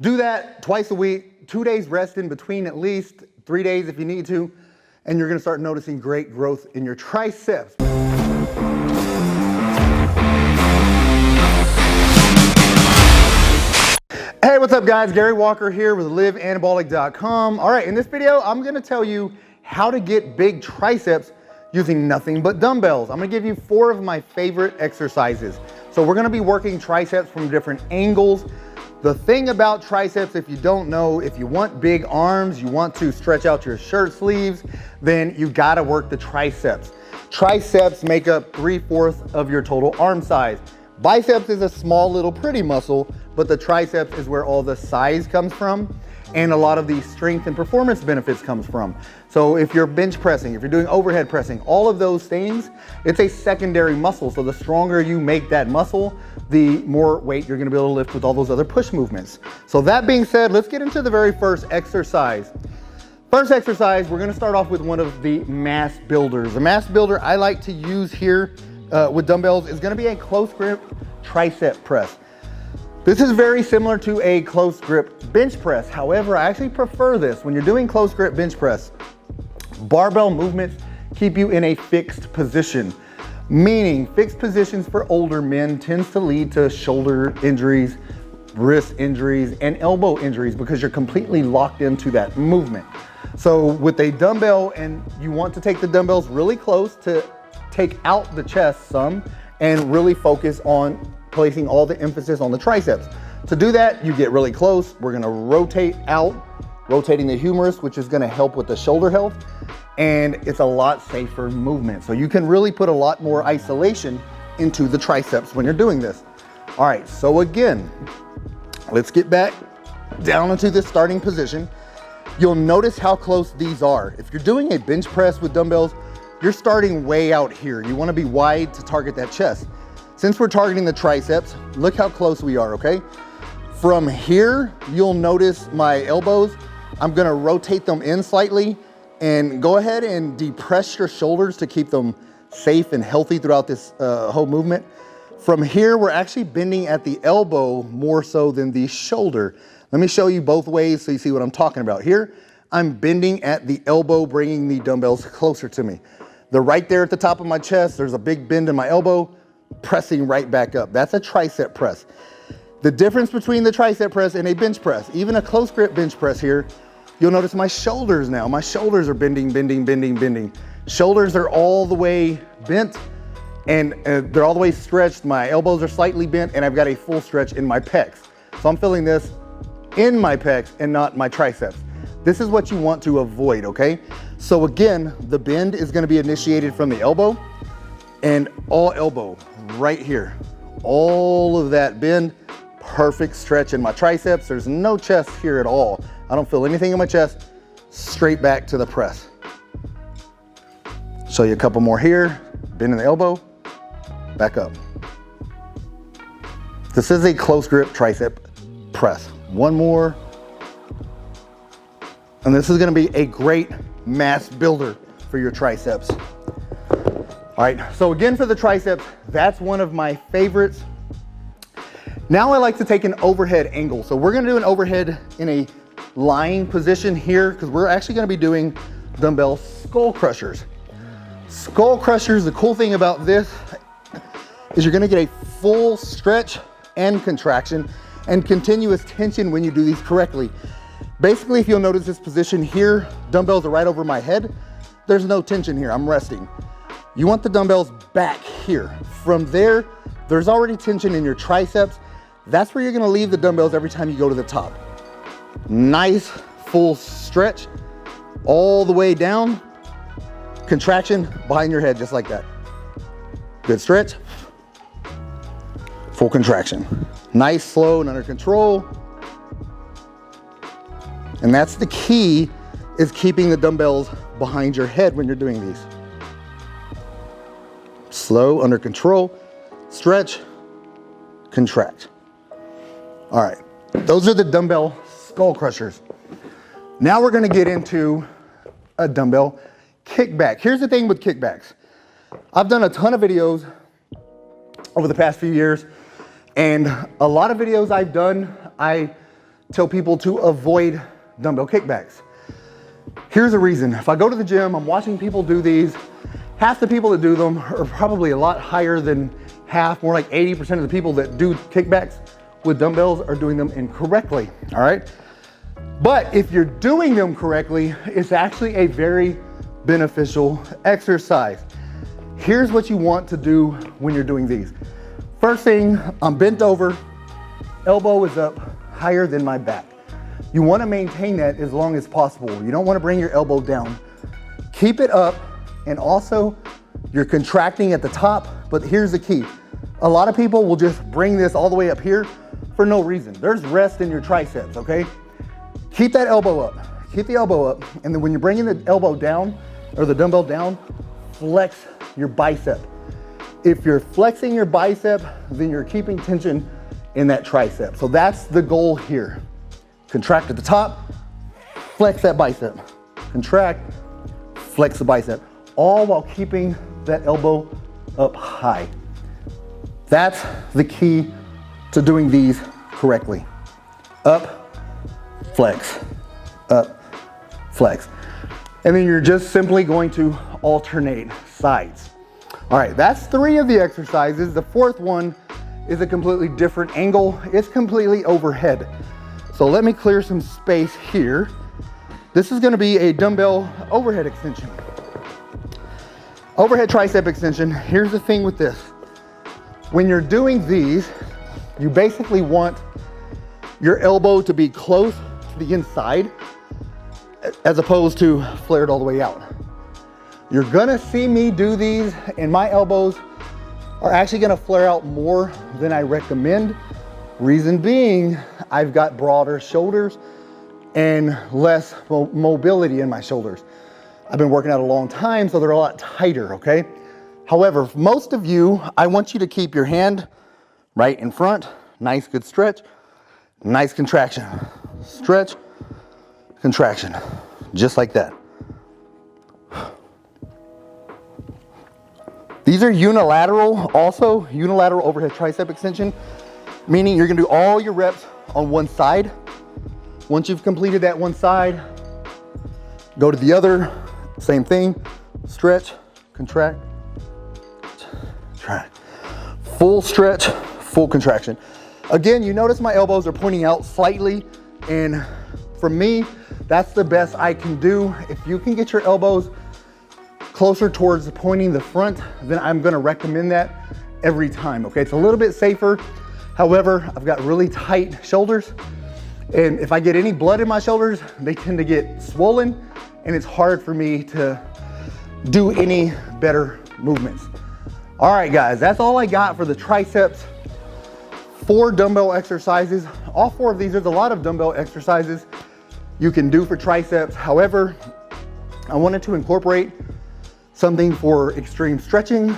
Do that twice a week, 2 days rest in between at least, 3 days if you need to, and you're gonna start noticing great growth in your triceps. Hey, what's up guys? Gary Walker here with liveanabolic.com. All right, in this video, I'm gonna tell you how to get big triceps using nothing but dumbbells. I'm gonna give you 4 of my favorite exercises. So we're gonna be working triceps from different angles. The thing about triceps, if you don't know, if you want big arms, you want to stretch out your shirt sleeves, then you gotta work the triceps. Triceps make up 3/4 of your total arm size. Biceps is a small little pretty muscle, but the triceps is where all the size comes from and a lot of the strength and performance benefits comes from. So if you're bench pressing, if you're doing overhead pressing, all of those things, it's a secondary muscle. So the stronger you make that muscle, the more weight you're gonna be able to lift with all those other push movements. So that being said, let's get into the very first exercise. First exercise, we're gonna start off with one of the mass builders. The mass builder I like to use here with dumbbells is gonna be a close grip tricep press. This is very similar to a close grip bench press. However, I actually prefer this. When you're doing close grip bench press, barbell movements keep you in a fixed position. Meaning fixed positions for older men tends to lead to shoulder injuries, wrist injuries, and elbow injuries because you're completely locked into that movement. So with a dumbbell, and you want to take the dumbbells really close to take out the chest some and really focus on placing all the emphasis on the triceps. To do that, you get really close. We're gonna rotate out, rotating the humerus, which is gonna help with the shoulder health, and it's a lot safer movement. So you can really put a lot more isolation into the triceps when you're doing this. All right, so again, let's get back down into this starting position. You'll notice how close these are. If you're doing a bench press with dumbbells, you're starting way out here. You wanna be wide to target that chest. Since we're targeting the triceps, look how close we are, okay? From here, you'll notice my elbows. I'm gonna rotate them in slightly and go ahead and depress your shoulders to keep them safe and healthy throughout this whole movement. From here, we're actually bending at the elbow more so than the shoulder. Let me show you both ways so you see what I'm talking about. Here, I'm bending at the elbow, bringing the dumbbells closer to me. They're right there at the top of my chest. There's a big bend in my elbow, pressing right back up. That's a tricep press. The difference between the tricep press and a bench press, even a close grip bench press here, you'll notice my shoulders now. My shoulders are bending, bending, bending, bending. Shoulders are all the way bent and they're all the way stretched. My elbows are slightly bent and I've got a full stretch in my pecs. So I'm feeling this in my pecs and not my triceps. This is what you want to avoid, okay? So again, the bend is gonna be initiated from the elbow and all elbow right here. All of that bend, perfect stretch in my triceps. There's no chest here at all. I don't feel anything in my chest, straight back to the press. Show you a couple more here, bend in the elbow, back up. This is a close grip tricep press. One more. And this is gonna be a great mass builder for your triceps. All right, so again for the triceps, that's one of my favorites. Now I like to take an overhead angle. So we're gonna do an overhead in a lying position here because we're actually gonna be doing dumbbell skull crushers. Skull crushers, the cool thing about this is you're gonna get a full stretch and contraction and continuous tension when you do these correctly. Basically, if you'll notice this position here, dumbbells are right over my head. There's no tension here, I'm resting. You want the dumbbells back here. From there, there's already tension in your triceps. That's where you're gonna leave the dumbbells every time you go to the top. Nice full stretch all the way down. Contraction behind your head, just like that. Good stretch. Full contraction. Nice, slow, and under control. And that's the key, is keeping the dumbbells behind your head when you're doing these. Slow, under control, stretch, contract. All right, those are the dumbbell skull crushers. Now we're gonna get into a dumbbell kickback. Here's the thing with kickbacks. I've done a ton of videos over the past few years, and a lot of videos I've done, I tell people to avoid dumbbell kickbacks. Here's the reason. If I go to the gym, I'm watching people do these. Half the people that do them are probably a lot higher than half, more like 80% of the people that do kickbacks with dumbbells are doing them incorrectly, all right? But if you're doing them correctly, it's actually a very beneficial exercise. Here's what you want to do when you're doing these. First thing, I'm bent over, elbow is up higher than my back. You want to maintain that as long as possible. You don't want to bring your elbow down. Keep it up, and also you're contracting at the top, but here's the key. A lot of people will just bring this all the way up here for no reason. There's rest in your triceps, okay? Keep that elbow up, keep the elbow up, and then when you're bringing the elbow down, or the dumbbell down, flex your bicep. If you're flexing your bicep, then you're keeping tension in that tricep. So that's the goal here. Contract at the top, flex that bicep. Contract, flex the bicep, all while keeping that elbow up high. That's the key to doing these correctly. Up, flex, up, flex. And then you're just simply going to alternate sides. All right, that's 3 of the exercises. The 4th one is a completely different angle. It's completely overhead. So let me clear some space here. This is gonna be a dumbbell overhead extension. Overhead tricep extension. Here's the thing with this. When you're doing these, you basically want your elbow to be close to the inside as opposed to flared all the way out. You're gonna see me do these and my elbows are actually gonna flare out more than I recommend. Reason being, I've got broader shoulders and less mobility in my shoulders. I've been working out a long time, so they're a lot tighter, okay? However, for most of you, I want you to keep your hand right in front. Nice, good stretch. Nice contraction. Stretch, contraction. Just like that. These are unilateral, also unilateral overhead tricep extension, meaning you're gonna do all your reps on one side. Once you've completed that one side, go to the other, same thing, stretch, contract, contract. Full stretch, full contraction. Again, you notice my elbows are pointing out slightly, and for me, that's the best I can do. If you can get your elbows closer towards pointing the front, then I'm gonna recommend that every time, okay? It's a little bit safer. However, I've got really tight shoulders, and if I get any blood in my shoulders, they tend to get swollen, and it's hard for me to do any better movements. All right, guys, that's all I got for the triceps. 4 dumbbell exercises. All 4 of these, there's a lot of dumbbell exercises you can do for triceps. However, I wanted to incorporate something for extreme stretching,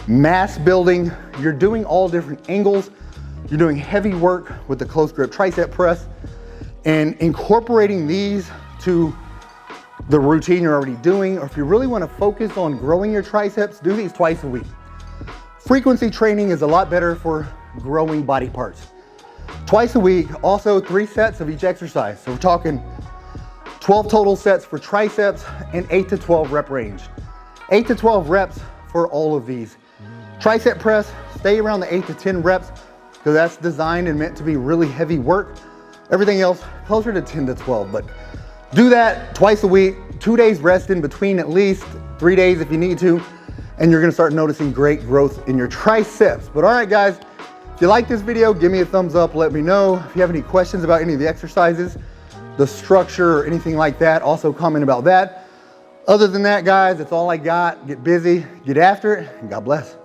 mass building. You're doing all different angles. You're doing heavy work with the close grip tricep press, and incorporating these to the routine you're already doing, or if you really want to focus on growing your triceps, do these twice a week. Frequency training is a lot better for growing body parts. Twice a week, also 3 sets of each exercise. So we're talking 12 total sets for triceps and 8 to 12 rep range. 8 to 12 reps for all of these. Tricep press, stay around the 8 to 10 reps because that's designed and meant to be really heavy work. Everything else, closer to 10 to 12, but do that twice a week, 2 days rest in between at least, 3 days if you need to, and you're gonna start noticing great growth in your triceps. But all right, guys, if you like this video, give me a thumbs up, let me know. If you have any questions about any of the exercises, the structure, or anything like that, also comment about that. Other than that, guys, that's all I got. Get busy, get after it, and God bless.